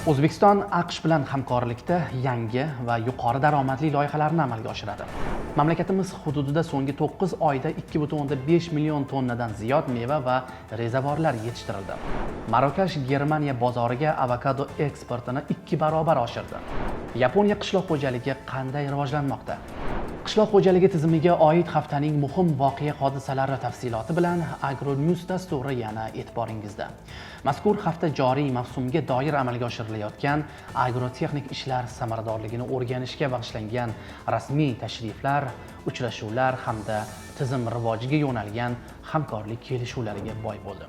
O'zbekiston AQSh bilan hamkorlikda yangi va yuqori daromadli loyihalarni amalga oshiradi. Mamlakatimiz hududida so'nggi 9 oyda 2,5 million tonnadan ziyod meva va rezavorlar yetishtirildi. Marokash Germaniya bozoriga avokado eksportini 2 barobar oshirdi. Yaponiya qishloq xo'jaligi qanday rivojlanmoqda? Qishloq xo'jaligi tizimiga oid haftaning muhim voqea hodisalari tafsiloti bilan Agronews dasturi yana e'tiboringizda. Mazkur hafta joriy mavsumga doir amalga oshirilayotgan agrotexnik ishlar samaradorligini o'rganishga bag'ishlangan rasmiy tashriflar, uchrashuvlar hamda tizim rivojiga yo'nalgan hamkorlik kelishuvlariga boy bo'ldi.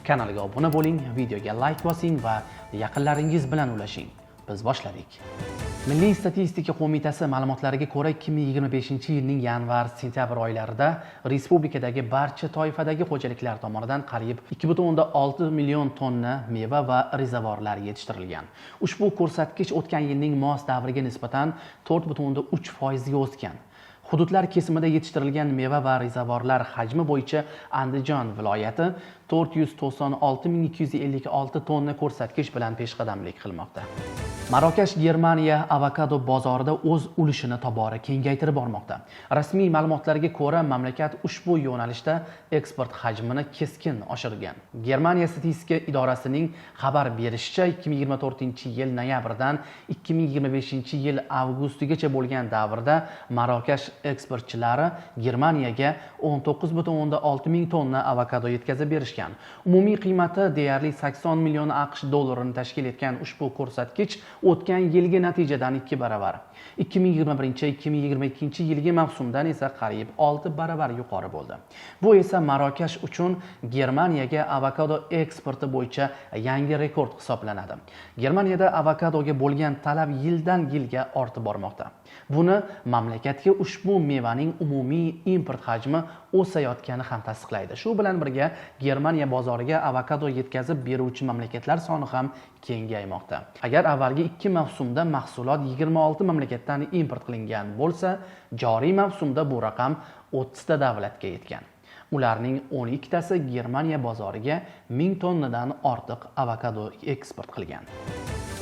Kanalga obuna bo'ling, videoga like bosing va yaqinlaringiz bilan ulashing. Biz boshladik. Milliy statistika qo'mitasi ma'lumotlariga ko'ra 2025-yilning yanvar-sentyabr oylarida respublikadagi barcha toifadagi xo'jaliklar tomonidan qariyb 2,6 million tonna meva va rezavorlar yetishtirilgan. Ushbu ko'rsatkich o'tgan yilning mos davriga nisbatan 4,3% ga o'sgan. Hududlar kesimida yetishtirilgan meva va rezavorlar hajmi bo'yicha Andijon viloyati 496,256 tonna ko'rsatkich bilan peshqadamlik qilmoqda. Marokash Germaniya avokado bozorida o'z ulushini tobora kengaytirib bormoqda. Rasmiy ma'lumotlarga ko'ra, mamlakat ushbu yo'nalishda eksport hajmini keskin oshirgan. Germaniya statistika idorasining xabar berishicha, 2024-yil noyabrdan 2025-yil avgustigacha bo'lgan davrda Marokash eksportchilari Germaniyaga 19,6 ming tonna avokado yetkazib berishgan. Umumiy qiymati deyarli 80 million AQSh dollarini tashkil etgan ushbu ko'rsatkich o'tgan yilgi natijadan 2 baravar. 2021-2022 yilgi mavsumdan esa qariyb 6 baravar yuqori bo'ldi. Bu esa Marokash uchun Germaniyaga avokado eksporti bo'yicha yangi rekord hisoblanadi. Germaniyada avokadoga bo'lgan talab yildan-yilga ortib bormoqda. Buni mamlakatga ushbu mevaning umumiy import hajmi o'sayotgani ham tasdiqlaydi. Shu bilan birga Germaniya bozoriga avokado yetkazib beruvchi mamlakatlar soni ham kengaymoqda. Agar avvalgi 2 mavsumda mahsulot 26 mamlakatdan import qilingan bo'lsa, joriy mavsumda bu raqam 30 ta davlatga yetgan. Ularning 12 tasi Germaniya bozoriga 1000 tonnadan ortiq avokado eksport qilgan.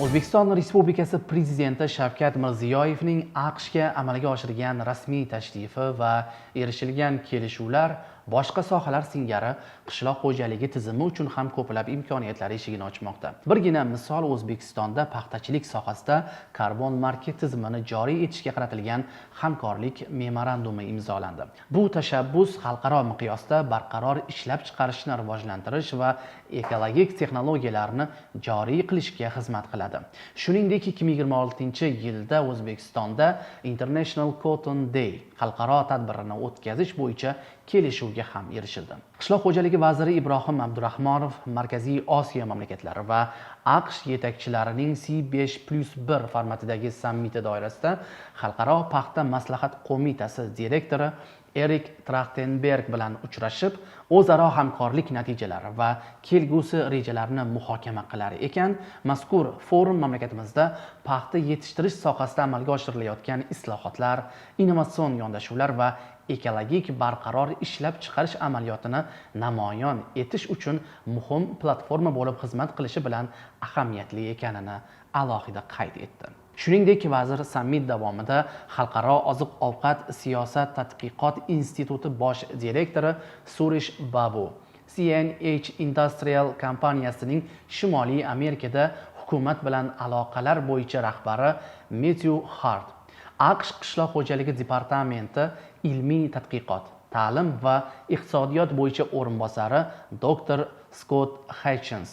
O'zbekiston Respublikasi Prezidenti Shavkat Mirziyoyevning AQShga amalga oshirgan rasmiy tashrifi va erishilgan kelishuvlar boshqa sohalar singari qishloq xo'jaligi tizimi uchun ham ko'plab imkoniyatlar eshigini ochmoqda. Birgina misol, O'zbekistonda paxtachilik sohasida karbon marka tizimini joriy etishga qaratilgan hamkorlik memorandumi imzolandi. Bu tashabbus xalqaro miqyosda barqaror ishlab chiqarishni rivojlantirish va ekologik texnologiyalarni joriy qilishga xizmat qiladi. Shuningdek, 2026-yilda O'zbekistonda International Cotton Day xalqaro tadbirini o'tkazish bo'yicha kelishuvga ham erishildi. Qishloq xo'jaligi vaziri Ibrohim Abdurahmonov Markaziy Osiyo mamlakatlari va AQSh yetakchilarining C5+1 formatidagi sammiti doirasida Xalqaro paxta maslahat qo'mitasi direktori Erik Trachtenberg bilan uchrashib, o'zaro hamkorlik natijalari va kelgusi rejalarni muhokama qilar ekan, mazkur forum mamlakatimizda paxta yetishtirish sohasida amalga oshirilayotgan islohotlar, innovatsion yondashuvlar va ekologik barqaror ishlab chiqarish amaliyotini namoyon etish uchun muhim platforma bo'lib xizmat qilishi bilan ahamiyatli ekanini alohida qayd etdi. Shuningdek, vazir sammit davomida Xalqaro oziq-ovqat siyosat tadqiqot instituti bosh direktori Surish Babu, CNH Industrial kompaniyasining Shimoliy Amerikada hukumat bilan aloqalar bo'yicha rahbari Matthew Hart, AQSh qishloq xo'jaligi departamenti ilmiy tadqiqot, ta'lim va iqtisodiyot bo'yicha o'rinbosari Dr. Scott Hitchens,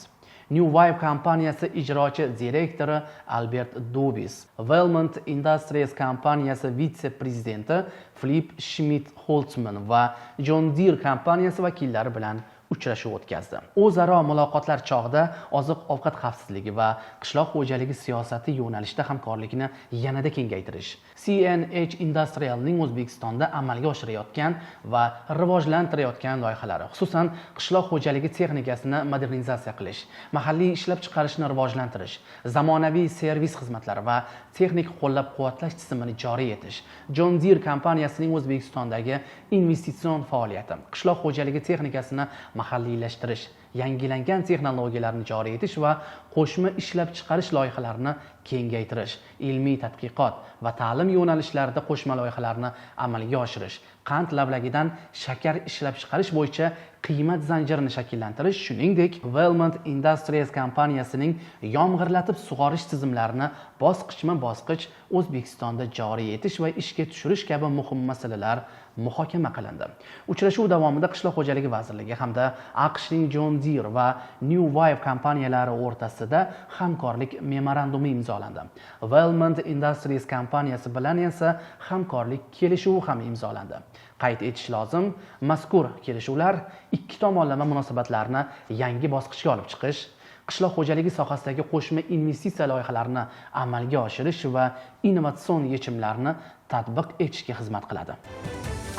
New Wave kompaniyasi ijrochi direktori Albert Dubis, Valmont Industries kompaniyasi vitse-prezidenti Philip Schmidt-Holtzman va John Deere kompaniyasi vakillari bilan uchrashuv o'tkazdi. O'zaro muloqotlar chog'ida oziq-ovqat xavfsizligi va qishloq xo'jaligi siyosati yo'nalishida hamkorlikni yanada kengaytirish, CNH Industrialning O'zbekistonda amalga oshirayotgan va rivojlantirayotgan loyihalari, xususan qishloq xo'jaligi texnikasini modernizatsiya qilish, mahalliy ishlab chiqarishni rivojlantirish, zamonaviy servis xizmatlari va texnik qo'llab-quvvatlash tizimini joriy etish, John Deere kompaniyasining O'zbekistondagi investitsion faoliyati, qishloq xo'jaligi texnikasini mahalliylashtirish, yangilangan texnologiyalarni joriy etish va qo'shma ishlab chiqarish loyihalarini kengaytirish, ilmiy tadqiqot va ta'lim yo'nalishlarida qo'shma loyihalarni amalga oshirish, qand lavlagidan shakar ishlab chiqarish bo'yicha qiymat zanjirini shakllantirish, shuningdek, Valmont Industries kompaniyasining yomg'irlatib sug'orish tizimlarini bosqichma-bosqich O'zbekistonda joriy etish va ishga tushirish kabi muhim masalalar muhokama qilindi. Uchrashuv davomida Qishloq xo'jaligi vazirligi hamda AQShning John Deere va New Wave kompaniyalari o'rtasida hamkorlik memorandumi imzolandi. Valmont Industries kompaniyasi bilan esa hamkorlik kelishuvi ham imzolandi. Qayd etish lozim, mazkur kelishuvlar ikki tomonlama munosabatlarni yangi bosqichga olib chiqish, qishloq xo'jaligi sohasidagi qo'shma investitsiya loyihalarini amalga oshirish va innovatsion yechimlarni tatbiq etishga xizmat qiladi.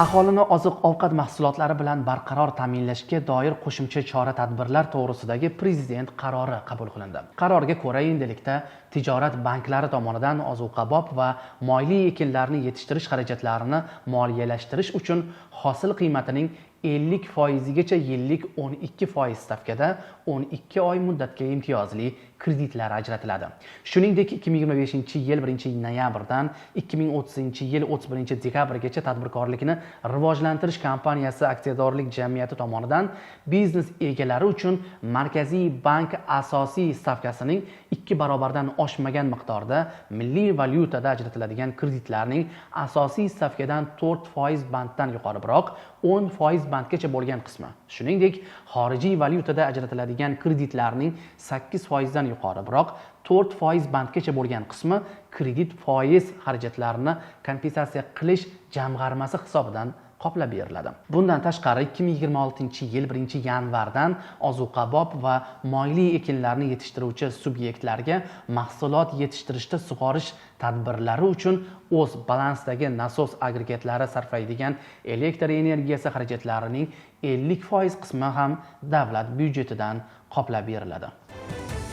Aholini oziq-ovqat mahsulotlari bilan barqaror ta'minlashga doir qo'shimcha chora-tadbirlar to'g'risidagi prezident qarori qabul qilindi. Qarorga ko'ra, endilikda tijorat banklari tomonidan ozuqabop va moyli ekinlarni yetishtirish xarajatlarini moliyalashtirish uchun hosil qiymatining 50%gacha yillik 12% stavkada 12 oy muddatga imtiyozli kreditlar ajratiladi. Shuningdek, 2025-yil 1-noyabrdan 2030-yil 31-dekabrgacha tadbirkorlikni rivojlantirish kompaniyasi aksiyadorlik jamiyati tomonidan biznes egalari uchun Markaziy bank asosiy stavkasining 2 barobardan oshmagan miqdorda milliy valyutada ajratiladigan kreditlarning asosiy stavkadan 4% banddan yuqoriroq 10% bandgacha bo'lgan qismi, shuningdek, xorijiy valyutada ajratiladigan kreditlarning 8% dan yuqoriroq 4% bandgacha bo'lgan qismi kredit foiz xarajatlarini kompensatsiya qilish jamg'armasi hisobidan qoplab beriladi. Bundan tashqari 2026-yil 1-yanvardan ozuqabop va moyli ekinlarni yetishtiruvchi subyektlarga mahsulot yetishtirishda sug'orish tadbirlari uchun o'z balansidagi nasos agregatlari sarflaydigan elektr energiyasi xarajatlarining 50% qismi ham davlat byudjetidan qoplab beriladi.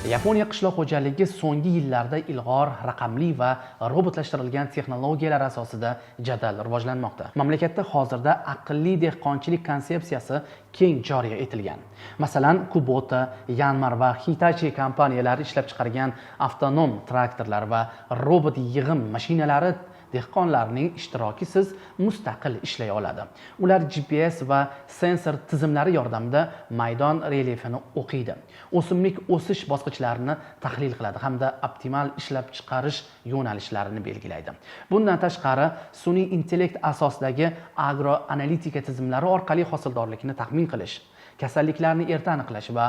Yaponiya qishloq xo'jaligi so'nggi yillarda ilg'or, raqamli va robotlashtirilgan texnologiyalar asosida jadal rivojlanmoqda. Mamlakatda hozirda aqlli dehqonchilik konsepsiyasi keng joriy etilgan. Masalan, Kubota, Yanmar va Hitachi kompaniyalari ishlab chiqargan avtonom traktorlar va robot yig'im mashinalari dehqonlarning ishtirokisiz mustaqil ishlay oladi. Ular GPS va sensor tizimlari yordamida maydon relyefini o'qiydi, o'simlik o'sish bosqichlarini tahlil qiladi hamda optimal ishlab chiqarish yo'nalishlarini belgilaydi. Bundan tashqari, sun'iy intellekt asosidagi agroanalitika tizimlari orqali hosildorlikni taxmin qilish, kasalliklarni erta aniqlash va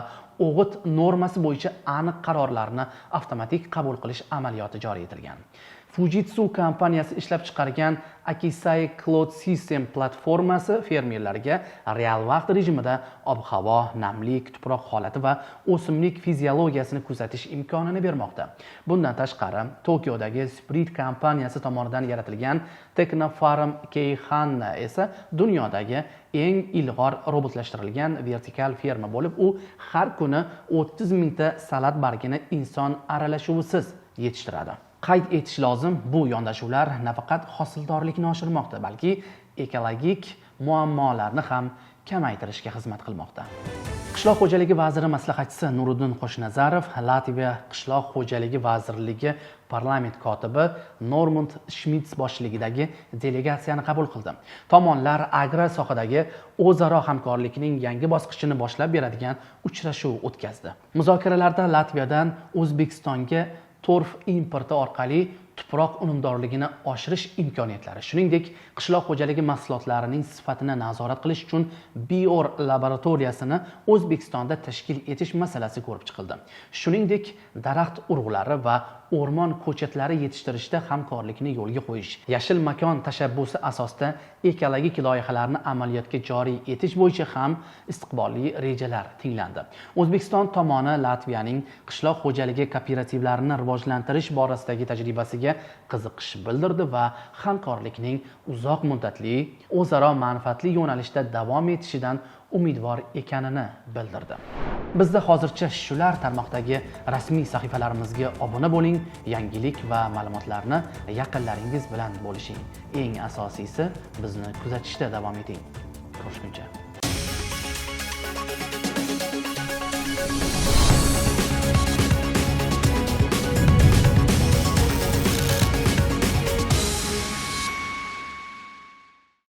o'g'it normasi bo'yicha aniq qarorlarni avtomatik qabul qilish amaliyoti joriy etilgan. Fujitsu kompaniyasi ishlab chiqargan Akisai Cloud System platformasi fermerlarga real vaqt rejimida ob-havo, namlik, tuproq holati va o'simlik fiziologiyasini kuzatish imkonini bermoqda. Bundan tashqari, Tokiodagi Spirit kompaniyasi tomonidan yaratilgan Technofarm Keihanna esa dunyodagi eng ilg'or robotlashtirilgan vertikal ferma bo'lib, u har kuni 30 mingta salat bargini inson aralashuvisiz yetishtiradi. Qayd etish lozim, bu yondashuvlar nafaqat hosildorlikni oshirmoqda, balki ekologik muammolarni ham kamaytirishga xizmat qilmoqda. Qishloq xo'jaligi vaziri maslahatchisi Nuriddin Qo'shnazarov Latviya qishloq xo'jaligi vazirligi parlament kotibi Normund Schmitz boshchiligidagi delegatsiyani qabul qildi. Tomonlar agrar sohadagi o'zaro hamkorlikning yangi bosqichini boshlab beradigan uchrashuv o'tkazdi. Muzokaralarda Latviyadan O'zbekistonga torf importi orqali tuproq unumdorligini oshirish imkoniyatlari, shuningdek, qishloq xo'jaligi mahsulotlarining sifatini nazorat qilish uchun Bior laboratoriyasini O'zbekistonda tashkil etish masalasi ko'rib chiqildi. Shuningdek, daraxt urug'lari va o'rmon ko'chatlari yetishtirishda hamkorlikni yo'lga qo'yish, yashil makon tashabbusi asosida ekologik loyihalarni amaliyotga joriy etish bo'yicha ham istiqbolli rejalar tinglandi. O'zbekiston tomoni Latviyaning qishloq xo'jaligi kooperativlarini rivojlantirish borasidagi tajribasiga qiziqish bildirdi va hamkorlikning uzoq muddatli, o'zaro manfaatli yo'nalishda davom etishidan umidvor ekanini bildirdi. Bizda hozircha shular. Tarmoqdagi rasmiy sahifalarimizga obuna bo'ling, yangilik va ma'lumotlarni yaqinlaringiz bilan bo'lishing. Eng asosiysi, bizni kuzatishda davom eting. Ko'rishguncha.